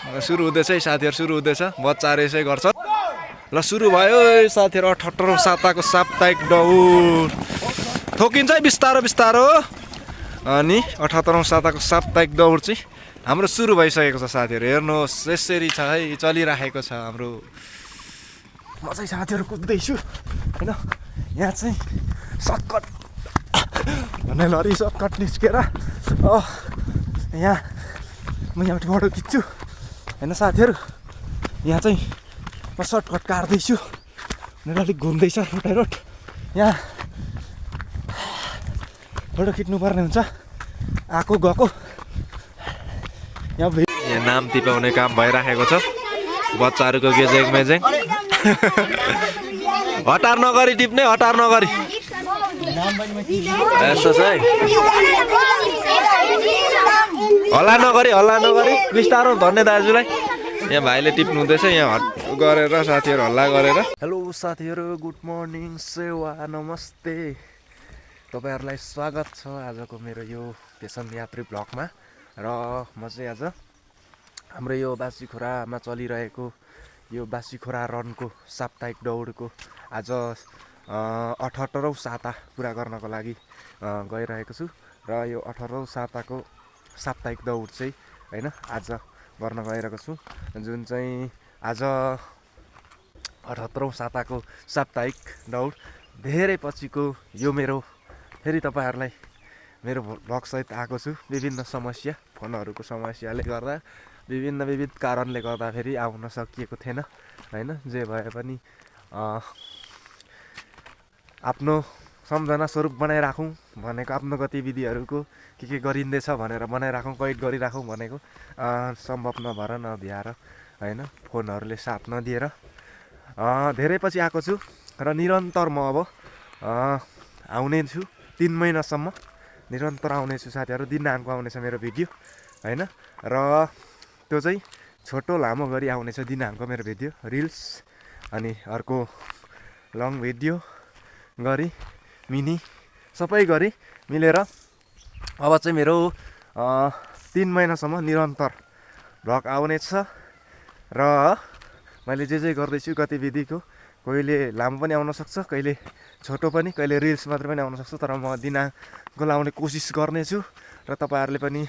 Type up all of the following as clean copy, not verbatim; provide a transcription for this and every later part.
सुरु हुँदैछ है साथीहरु, सुरु हुँदैछ। बच्चाहरु यसै गर्छ। ल सुरु भयो साथीहरु, 78औं साताको साप्ताहिक दौड। ठोकिन्छ है बिस्तारो बिस्तारो। अनि 78औं साताको साप्ताहिक दौड चाहिँ हाम्रो सुरु भइसकेको छ साथीहरु। हेर्नुहोस् यसरी छ है, चलिराखेको छ हाम्रो। म चाहिँ साथीहरु कुद्दैछु हैन। यहाँ चाहिँ सर्टकट भन्ने लरी सर्टकट निस्केर यहाँ म यहाँबाट फोटो खिच्छु हैन साथीहरु। यहाँ चाहिँ म सर्टकट काट्दैछु भनेर अलिक घुम्दैछ रोटै रोड। यहाँ फोटो खिच्नु पर्ने हुन्छ आएको गएको। यहाँ नाम टिपाउने काम भइराखेको छ। बच्चाहरूको गेजेङ मेजेङ। हतार नगरी टिप्ने, हतार नगरी। यस्तो छ है। हल्ला नगरी बिस्तारो धन्य दाजुलाई। यहाँ भाइले टिप्नु हुँदैछ यहाँ गरेर साथीहरु, हल्ला गरेर। हेलो साथीहरु, गुड मर्निङ, सेवा नमस्ते। तपाईहरुलाई स्वागत छ आजको मेरो यो पेसन यात्री ब्लगमा। र म चाहिँ आज हाम्रो यो बासीखोरामा चलिरहेको यो बासीखोरा रनको साप्ताहिक दौडको आज 78औं साता पुरा गर्नको लागि गइरहेको छु। र यो 78औं साताको साप्ताहिक दौड चाहिँ हैन आज गर्न गइरहेको छु, जुन चाहिँ आज 78औं साताको साप्ताहिक दौड धेरै पछिको यो मेरो फेरि तपाईहरुलाई मेरो भ्लग सहित आएको छु। विभिन्न समस्या, फोनहरुको समस्याले गर्दा, विविध कारणले गर्दा फेरि आउन सकिएको थिएन हैन। जे भए पनि आफ्नो सम्झना स्वरूप बनाइराखौँ भनेको, आफ्नो गतिविधिहरूको के गरिँदैछ भनेर बनाइराखौँ, कैद गरिराखौँ भनेको सम्भव नभएर नभ्याएर हैन, फोनहरूले साथ नदिएर धेरै पछि आएको छु। र निरन्तर म अब आउने छु 3 महिनासम्म निरन्तर आउनेछु साथीहरु। दिनाङ्क आउनेछ मेरो भिडियो हैन। र त्यो चाहिँ छोटो लामो गरी आउनेछ दिनाङ्क मेरो भिडियो रिल्स, अनि अर्को लङ भिडियो गरी मिनी सबै गरी मिलेर अब चाहिँ मेरो 3 महिनासम्म निरन्तर भ्लग आउनेछ। र मैले जे गर्दैछु गतिविधिको, कहिले लामो पनि आउन सक्छ, कहिले छोटो पनि, कहिले रिल्स मात्र पनि आउन सक्छ। तर म दिनाङ्क लाउने कोसिस गर्नेछु र तपाईहरुले पनि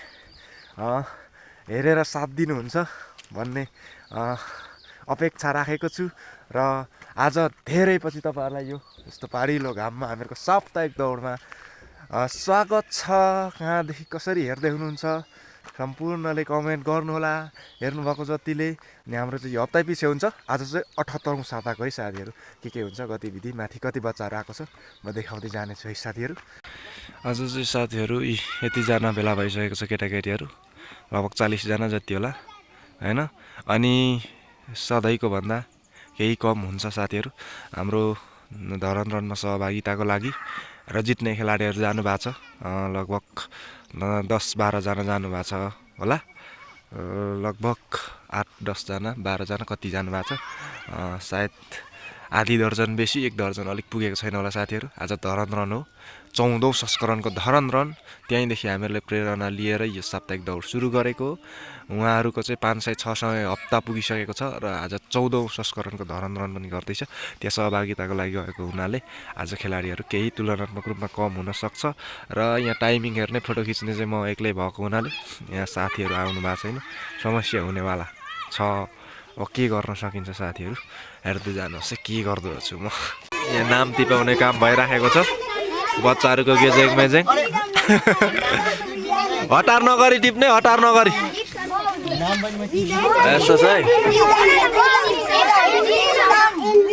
हेरेर साथ दिनुहुन्छ भन्ने अपेक्षा राखेको छु। र आज धेरै पछि तपाईहरुलाई यो यस्तो पारिलो घाममा हामीहरूको साप्ताहिक दौडमा स्वागत छ। कहाँदेखि कसरी हेर्दै हुनुहुन्छ सम्पूर्णले कमेन्ट गर्नुहोला, हेर्नुभएको जतिले। अनि हाम्रो चाहिँ यो हप्ता पछि हुन्छ। आज चाहिँ 78औं साताको है साथीहरु। के हुन्छ गतिविधि, माथि कति बच्चाहरु आएको छ म देखाउँदै जानेछु है साथीहरु। आज चाहिँ साथीहरु यतिजना भेला भइसकेको छ केटाकेटीहरु, लगभग 40 जना जति होला हैन। अनि सधैँको भन्दा केही कम हुन्छ साथीहरु हाम्रो धरन रनमा सहभागिताको लागि। र जित्ने खेलाडीहरु जानु भएको छ, लगभग 10-12 जना जानु भएको छ होला। लगभग 8-10 जना 12 जना कति जानु भएको छ, सायद आधी दर्जन बेसी, 1 दर्जन अलिक पुगेको छैन होला साथीहरु। आज धरन रन हो, 14औं संस्करणको धरन रन। त्यहीँदेखि हामीहरूले प्रेरणा लिएर यो साप्ताहिक दौड सुरु गरेको। उहाँहरूको चाहिँ 500-600 हप्ता पुगिसकेको छ र आज 14औं संस्करणको धरन रन पनि गर्दैछ। त्यहाँ सहभागिताको लागि गएको हुनाले आज खेलाडीहरू केही तुलनात्मक रूपमा कम हुन सक्छ। र यहाँ टाइमिङ हेर्ने, फोटो खिच्ने चाहिँ म एक्लै भएको हुनाले यहाँ साथीहरू आउनु भएको छैन, समस्या हुनेवाला छ। अब के गर्न सकिन्छ साथीहरू, हेर्दै जानुहोस् के गर्दो छु म। यहाँ नाम टिपाउने काम भइराखेको छ। बच्चाहरूको गेजेङ मेजेङ। हतार नगरी टिप्ने, हतार नगरी। यस्तो छ है।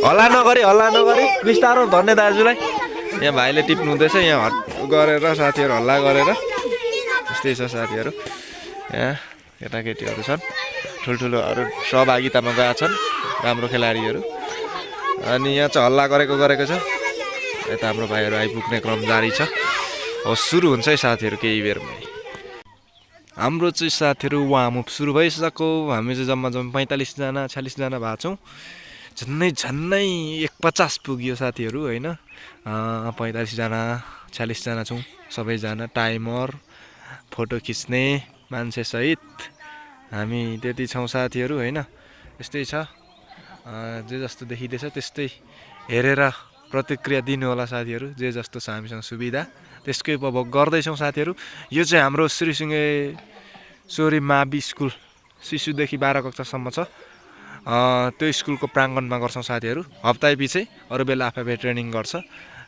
हल्ला नगरी बिस्तारो धन्य दाजुलाई। यहाँ भाइले टिप्नु हुँदैछ यहाँ गरेर साथीहरू, हल्ला गरेर। यस्तै छ साथीहरू। यहाँ केटाकेटीहरू छन्, ठुल्ठुलोहरू सहभागितामा गएका छन्, राम्रो खेलाडीहरू। अनि यहाँ चाहिँ हल्ला गरेको छ। यता हाम्रो भाइहरू आइपुग्ने क्रम जारी छ। अब सुरु हुन्छ है साथीहरू केही बेरमै। हाम्रो चाहिँ साथीहरू वार्मअप सुरु भइसक्यो। हामी चाहिँ जम्मा 45 जना 46 जना भएको छौँ। झन्नै 150 पुग्यो साथीहरू हैन। 45 जना 46 जना छौँ सबैजना। टाइमर, फोटो खिच्ने मान्छे सहित हामी त्यति छौँ साथीहरू होइन। यस्तै छ, जे जस्तो देखिँदैछ त्यस्तै हेरेर प्रतिक्रिया दिनु होला साथीहरू। जे जस्तो छ हामीसँग सुविधा त्यसकै उपभोग गर्दैछौँ साथीहरू। यो चाहिँ हाम्रो श्रीसिंहेश्वरी मावि स्कुल, शिशुदेखि 12 कक्षासम्म छ। त्यो स्कुलको प्राङ्गणमा गर्छौँ साथीहरू, हप्ता पछि। अरू बेला आफै ट्रेनिङ गर्छ।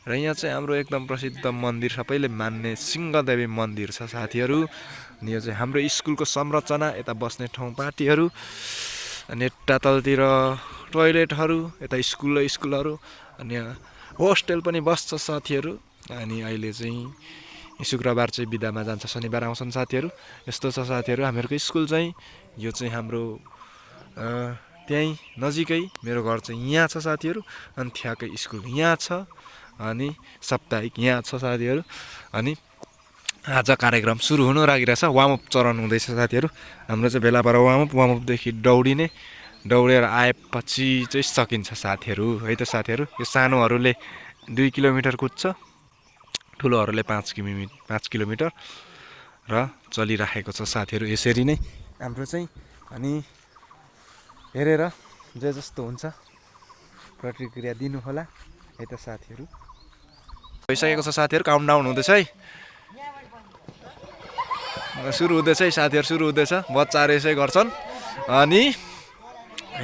र यहाँ चाहिँ हाम्रो एकदम प्रसिद्ध मन्दिर, सबैले मान्ने सिंहदेवी मन्दिर छ साथीहरू। अनि यो चाहिँ हाम्रो स्कुलको संरचना, यता बस्ने ठाउँ पार्टीहरू, अनि यता तलतिर टोइलेटहरू, यता स्कुलहरू, अनि यहाँ होस्टेल पनि बस्छ साथीहरू। अनि अहिले चाहिँ शुक्रबार चाहिँ बिदामा जान्छ, शनिबार आउँछन् साथीहरू। यस्तो छ साथीहरू हामीहरूको स्कुल चाहिँ। यो चाहिँ हाम्रो त्यहीँ नजिकै, मेरो घर चाहिँ यहाँ छ साथीहरू। अनि ठ्याक्कै स्कुल यहाँ छ, अनि साप्ताहिक यहाँ छ साथीहरू। अनि आज कार्यक्रम सुरु हुनु लागिरहेछ, वार्मअप चरण हुँदैछ साथीहरू। हाम्रो चाहिँ बेला पर वार्मअपदेखि दौडिने, दौडेर आएपछि चाहिँ सकिन्छ साथीहरू है त साथीहरू। यो सानोहरूले 2 किलोमिटर कुद्छ, ठुलोहरूले 5 किलोमिटर र चलिराखेको छ साथीहरू। यसरी नै हाम्रो चाहिँ। अनि हेरेर जे जस्तो हुन्छ प्रतिक्रिया दिनु होला है त साथीहरू। भइसकेको छ साथीहरू, काउन्टडाउन हुँदैछ है, सुरु हुँदैछ है साथीहरू, सुरु हुँदैछ। बच्चाहरू यसै गर्छन्। अनि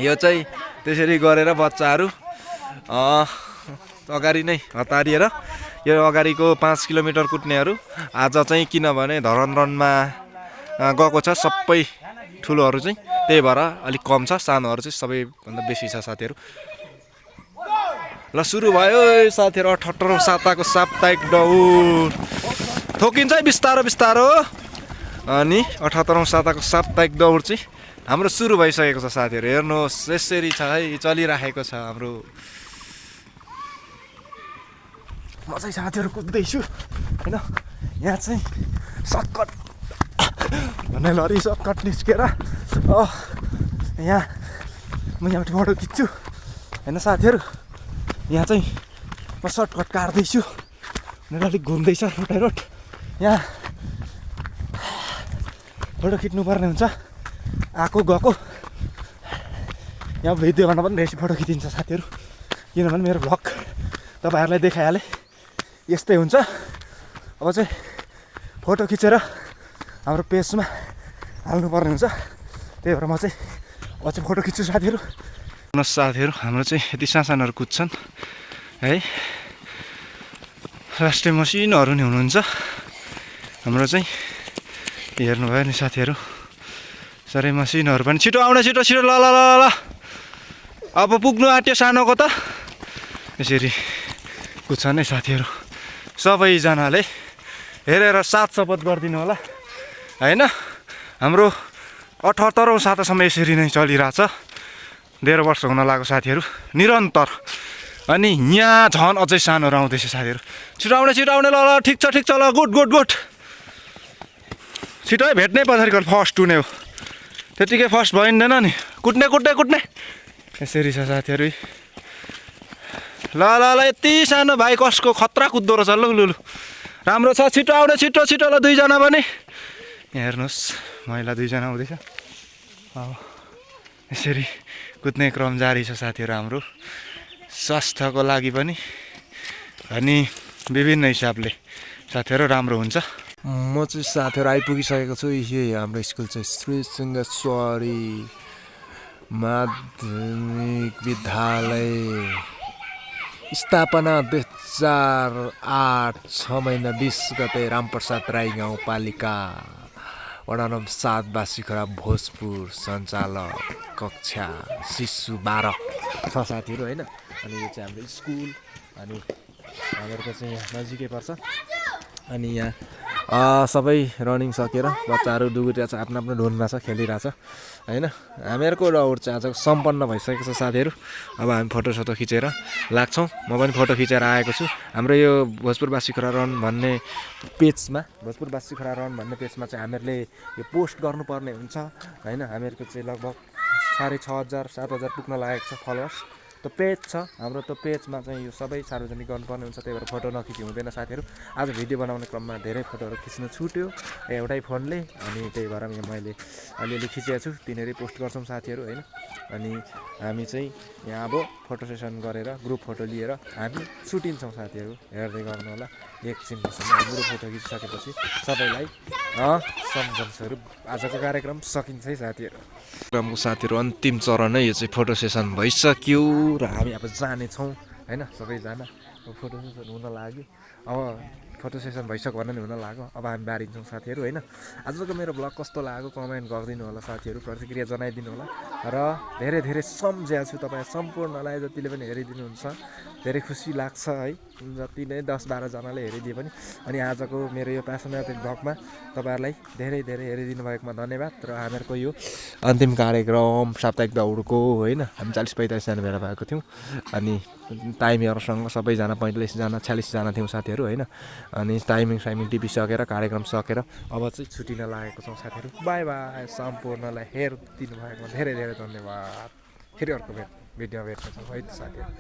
यो चाहिँ त्यसरी गरेर बच्चाहरू अगाडि नै हतारिएर, यो अगाडिको 5 किलोमिटर कुद्नेहरू आज चाहिँ किनभने धरन रनमा गएको छ सबै ठुलोहरू चाहिँ, त्यही भएर अलिक कम छ, सानोहरू चाहिँ सबैभन्दा बेसी छ साथीहरू। ल सुरु भयो साथीहरू, 78औं साताको साप्ताहिक दौड ठोकिन्छ है बिस्तारो बिस्तारो। अनि 78औं साताको साप्ताहिक दौड चाहिँ हाम्रो सुरु भइसकेको छ साथीहरू। हेर्नुहोस् यसरी छ है, चलिराखेको छ हाम्रो। म चाहिँ साथीहरू कुद्दैछु होइन। यहाँ चाहिँ सर्टकट भन्ने लरी सर्टकट निस्केर यहाँ म यहाँबाट फोटो खिच्छु होइन साथीहरू। यहाँ चाहिँ म सर्टकट काट्दैछु भनेर अलिक घुम्दैछ रोड। यहाँ फोटो खिच्नुपर्ने हुन्छ, आएको गएको। यहाँ भिडियो गर्न पनि बेसी फोटो खिचिन्छ साथीहरू, किनभने मेरो भ्लग तपाईँहरूलाई देखाइहालेँ यस्तै हुन्छ। अब चाहिँ फोटो खिचेर हाम्रो पेजमा हाल्नुपर्ने हुन्छ, त्यही भएर म चाहिँ अब चाहिँ फोटो खिच्छु साथीहरू। साथीहरू हाम्रो चाहिँ यति सासानहरू कुद्छन् है, राष्ट्रिय मसिनोहरू नि हुनुहुन्छ हाम्रो चाहिँ। हेर्नुभयो नि साथीहरू, साह्रै मसिनोहरू पनि। छिटो आउने, छिटो छिटो, ल ल ल ल अब पुग्नु आँट्यो सानोको त। यसरी कुद्छन् है साथीहरू। सबैजनाले हेरेर साथ सपोर्ट गरिदिनु होला होइन। हाम्रो 78औं सातासम्म यसरी नै चलिरहेछ, 1.5 वर्ष हुन लाग्यो साथीहरू, निरन्तर। अनि यहाँ झन् अझै सानोहरू आउँदैछ साथीहरू। छिटो आउने ल ल, ठिक छ ल, गुड गुड गुड। छिटो है, भेट्नै पछाडि कल फर्स्ट हुने हो, त्यतिकै फर्स्ट भइँदैन नि, कुद्ने कुद्ने कुद्ने। यसरी छ साथीहरू। ल ल ल, यति सानो भाइ कसको खतरा कुद्दो रहेछ। ल लु लु, राम्रो छ, छिटो आउने, छिटो छिटो। ल 2जना पनि यहाँ हेर्नुहोस्, महिला 2जना आउँदैछ। अब यसरी कुद्ने क्रम जारी छ साथीहरू हाम्रो, स्वास्थ्यको लागि पनि अनि विभिन्न हिसाबले साथीहरू राम्रो हुन्छ। म चाहिँ साथीहरू आइपुगिसकेको छु। यही हाम्रो स्कुल चाहिँ श्रीसिंहेश्वरी माध्यमिक विद्यालय, स्थापना 2008 6 महिना 20 गते, रामप्रसाद राई गाउँपालिका, वडा नम्बर 7 बासीखोरा भोजपुर, सञ्चालक कक्षा शिशु 12 छ साथीहरू होइन। अनि यो चाहिँ हाम्रो स्कुल, अनि हामीहरूको चाहिँ यहाँ नजिकै पर्छ। अनि यहाँ सबै रनिङ सकेर बच्चाहरू डुबिरहेछ, आफ्नो आफ्नो धुनमा छ, खेलिरहेछ होइन। हामीहरूको दौड चाहिँ आज सम्पन्न भइसकेको छ साथीहरू। अब हामी फोटोसोटो खिचेर लाग्छौँ। म पनि फोटो खिचेर आएको छु। हाम्रो यो भोजपुर बासीखोरा रन भन्ने पेजमा, भोजपुर बासीखोरा रन भन्ने पेजमा चाहिँ हामीहरूले यो पोस्ट गर्नुपर्ने हुन्छ होइन। हामीहरूको चाहिँ लगभग 6,500 7,000 पुग्न लागेको छ फलोवर्स। त पेज छ हाम्रो, त्यो पेजमा चाहिँ यो सबै सार्वजनिक गर्नुपर्ने हुन्छ, त्यही भएर फोटो नखिची हुँदैन साथीहरू। आज भिडियो बनाउने क्रममा धेरै फोटोहरू खिच्नु छुट्यो एउटै फोनले, अनि त्यही भएर मैले अलिअलि खिचेको छु, तिनीहरू पोस्ट गर्छौँ साथीहरू होइन। अनि हामी चाहिँ यहाँ अब फोटो सेसन गरेर ग्रुप फोटो लिएर हामी छुट्टिन्छौँ साथीहरू, हेर्दै गर्नु होला। एकछिनपछि हाम्रो फोटो खिचिसकेपछि सबैलाई सम्झन्छहरू आजको कार्यक्रम सकिन्छ है साथीहरू। कार्यक्रमको साथीहरू अन्तिम चरण नै यो चाहिँ फोटो सेसन भइसक्यो र हामी अब जानेछौँ होइन। सबैजना फोटो सेसन हुन लाग्यो, अब फोटो सेसन भइसक्यो भने नि हुन लाग्यो, अब हामी बारिन्छौँ साथीहरू होइन। आजको मेरो ब्लग कस्तो लाग्यो कमेन्ट गरिदिनु होला साथीहरू, प्रतिक्रिया जनाइदिनु होला। र धेरै धेरै सम्झेको छु तपाईँ सम्पूर्णलाई, जतिले पनि हेरिदिनुहुन्छ धेरै खुसी लाग्छ है, जति नै 10-12जनाले हेरिदिए पनि। अनि आजको मेरो यो प्यासनेटेड ब्लगमा तपाईँहरूलाई धेरै धेरै हेरिदिनु भएकोमा धन्यवाद। र हामीहरूको यो अन्तिम कार्यक्रम साप्ताहिक दौडको होइन, हामी 40-45जना भेला भएको थियौँ। अनि टाइमहरूसँग सबैजना 45जना 46जना थियौँ साथीहरू होइन। अनि टाइमिङ टिपिसकेर कार्यक्रम सकेर अब चाहिँ छुट्टिन लागेको छौँ साथीहरू। बाई बाई, सम्पूर्णलाई हेरिदिनु भएकोमा धेरै धेरै धन्यवाद। फेरि अर्को भिडियोमा भेट्नेछौँ है त साथीहरू।